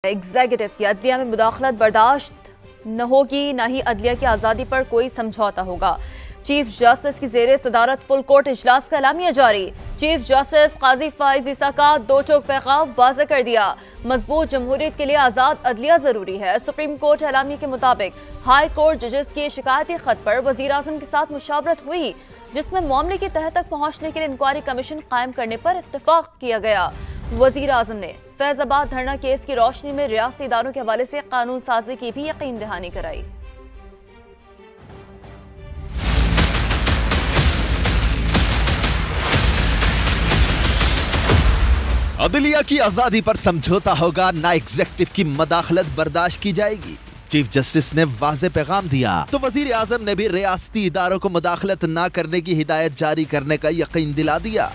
Executive की अदलिया में मुदाखलत बर्दाश्त न होगी, न ही अदलिया की आज़ादी पर कोई समझौता होगा। चीफ जस्टिस की ज़ेरे सदारत फुल कोर्ट इजलास का एलामिया जारी। चीफ जस्टिस काजी फाइज ईसा का दो टोक पैगाम वाज़ेह कर दिया। मजबूत जमहूरियत के लिए आज़ाद अदलिया ज़रूरी है। सुप्रीम कोर्ट एलामिया के मुताबिक हाई कोर्ट जजेस के शिकायती खत पर वज़ीर आज़म के साथ मुशावरत हुई, जिसमें मामले की तह तक पहुंचने के लिए इंक्वायरी कमीशन कायम करने पर इत्तेफाक किया गया। वज़ीर आज़म ने फैजाबाद धरना केस की रोशनी में रियासती इदारों के हवाले से कानून साजी की भी यकीन दहानी कराई। अदलिया की आजादी पर समझौता होगा, ना एग्जीक्यूटिव की मदाखलत बर्दाश्त की जाएगी। चीफ जस्टिस ने वाज़ेह पैगाम दिया तो वजीर आजम ने भी रियासती इदारों को मदाखलत न करने की हिदायत जारी करने का यकीन दिला दिया।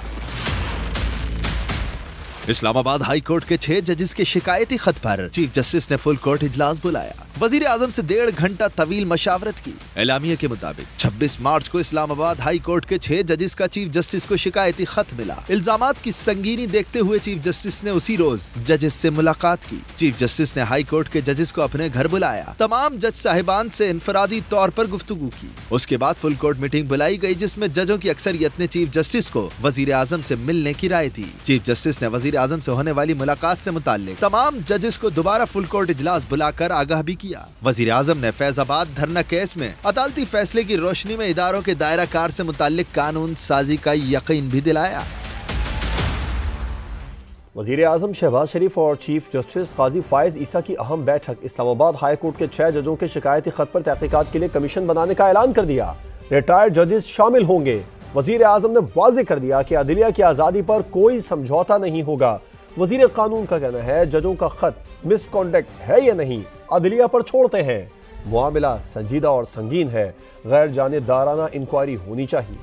इस्लामाबाद हाई कोर्ट के 6 जजेस के शिकायती खत पर चीफ जस्टिस ने फुल कोर्ट इजलास बुलाया। वजीर आजम से 1.5 घंटा तवील मशावरत की। एलामिया के मुताबिक 26 मार्च को इस्लामाबाद हाई कोर्ट के 6 जजेस का चीफ जस्टिस को शिकायती खत मिला। इल्जामात की संगीनी देखते हुए चीफ जस्टिस ने उसी रोज जजेस से मुलाकात की। चीफ जस्टिस ने हाई कोर्ट के जजेस को अपने घर बुलाया। तमाम जज साहिबान से इनफरादी तौर पर गुफ्तगू की। उसके बाद फुल कोर्ट मीटिंग बुलाई गई, जिसमें जजों की अक्सरियत ने चीफ जस्टिस को वजीर आजम से मिलने की राय दी। चीफ जस्टिस ने वजीर आजम से होने वाली मुलाकात से मुताल्लिक तमाम जजेस को दोबारा फुल कोर्ट इजलास बुलाकर आगाह भी किया। वजीर आजम ने फैजाबाद धरना केस में अदालती फैसले की रोशनी में इदारों के दायरा कार से मुताल्लिक कानून साजी का यकीन भी दिलाया। वजीर आजम शहबाज शरीफ और चीफ जस्टिस काजी फाइज ईसा की अहम बैठक। इस्लामाबाद हाई कोर्ट के 6 जजों के शिकायती खत पर तहकीकात के लिए कमीशन बनाने का ऐलान कर दिया। रिटायर्ड जजेस शामिल होंगे। वजीर आजम ने वाज़ेह कर दिया कि अदलिया की आज़ादी पर कोई समझौता नहीं होगा। वजीर कानून का कहना है जजों का खत मिसकॉन्डक्ट है या नहीं, अदलिया पर छोड़ते हैं। मामला संजीदा और संगीन है, गैर जानिबदाराना इंक्वायरी होनी चाहिए।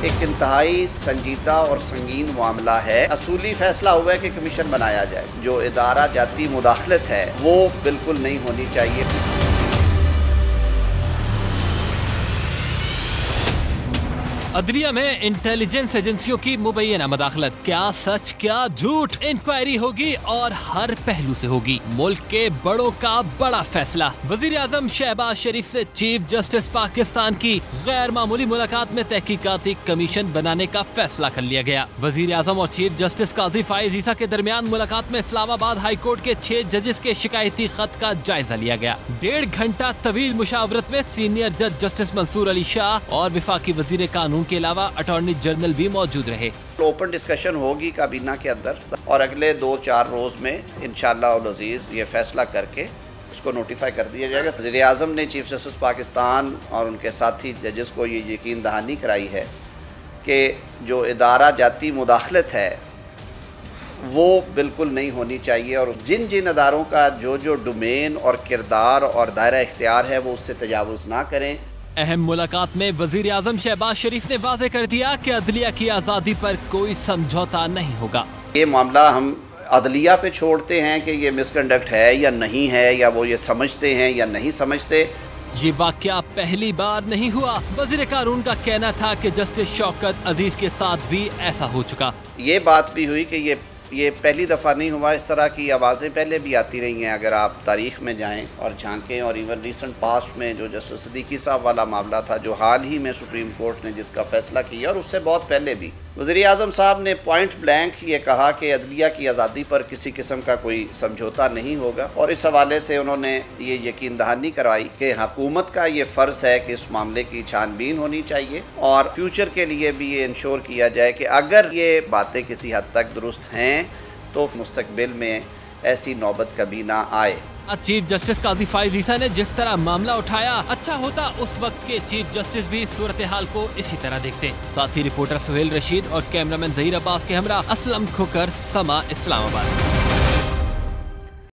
एक इंतहाई संजीदा और संगीन मामला है। असूली फैसला हुआ है कि कमीशन बनाया जाए। जो इदारा जाती मुदाखलत है वो बिल्कुल नहीं होनी चाहिए। अदलिया में इंटेलिजेंस एजेंसियों की मुबैना मदाखलत, क्या सच क्या झूठ, इंक्वायरी होगी और हर पहलू से होगी। मुल्क के बड़ों का बड़ा फैसला। वजीर आजम शहबाज शरीफ से चीफ जस्टिस पाकिस्तान की गैर मामूली मुलाकात में तहकीकाती कमीशन बनाने का फैसला कर लिया गया। वजीर आजम और चीफ जस्टिस काजी फाइज ईसा के दरमियान मुलाकात में इस्लामाबाद हाई कोर्ट के 6 जजेस के शिकायती खत का जायजा लिया गया। 1.5 घंटा तवील मुशावरत में सीनियर जज जस्टिस मंसूर अली शाह और विफाकी वजीर कानून के अलावा अटॉर्नी जनरल भी मौजूद रहे। ओपन डिस्कशन होगी काबीना के अंदर और अगले 2-4 रोज में इंशाअल्लाह उल अजीज ये फैसला करके उसको नोटिफाई कर दिया जाएगा। वज़ीर आज़म ने चीफ जस्टिस पाकिस्तान और उनके साथी जजेस को ये यकीन दहानी कराई है कि जो इदारा जाती मुदाखलत है वो बिल्कुल नहीं होनी चाहिए और जिन जिन अदारों का जो डोमेन और किरदार और दायरा इख्तियार है वो उससे तजावुज़ ना करें। अहम मुलाकात में वजीर आजम शहबाज शरीफ ने वाज़ेह कर दिया कि अदलिया की आज़ादी पर कोई समझौता नहीं होगा। ये मामला हम अदलिया पे छोड़ते हैं कि ये मिसकंडक्ट है या नहीं है, या वो ये समझते हैं या नहीं समझते। ये वाकया पहली बार नहीं हुआ। वजीर कानून का कहना था कि जस्टिस शौकत अजीज के साथ भी ऐसा हो चुका। ये बात भी हुई कि ये पहली दफ़ा नहीं हुआ। इस तरह की आवाज़ें पहले भी आती रही हैं। अगर आप तारीख़ में जाएं और झांकें, और इवन रिसेंट पास्ट में जो जस्टिस सिद्दीकी साहब वाला मामला था जो हाल ही में सुप्रीम कोर्ट ने जिसका फैसला किया, और उससे बहुत पहले भी वज़ीर आज़म साहब ने पॉइंट ब्लैंक ये कहा कि अदलिया की आज़ादी पर किसी किस्म का कोई समझौता नहीं होगा। और इस हवाले से उन्होंने ये यकीन दहानी करवाई कि हुकूमत का ये फ़र्ज़ है कि इस मामले की छानबीन होनी चाहिए और फ्यूचर के लिए भी ये इंश्योर किया जाए कि अगर ये बातें किसी हद तक दुरुस्त हैं तो मुस्तकबिल में ऐसी नौबत कभी ना आए। चीफ जस्टिस काजी फाइज ईसा ने जिस तरह मामला उठाया, अच्छा होता उस वक्त के चीफ जस्टिस भी सूरत हाल को इसी तरह देखते। साथी रिपोर्टर सुहेल रशीद और कैमरामैन जहीर अब्बास के हमरा असलम खोकर, समा, इस्लामाबाद।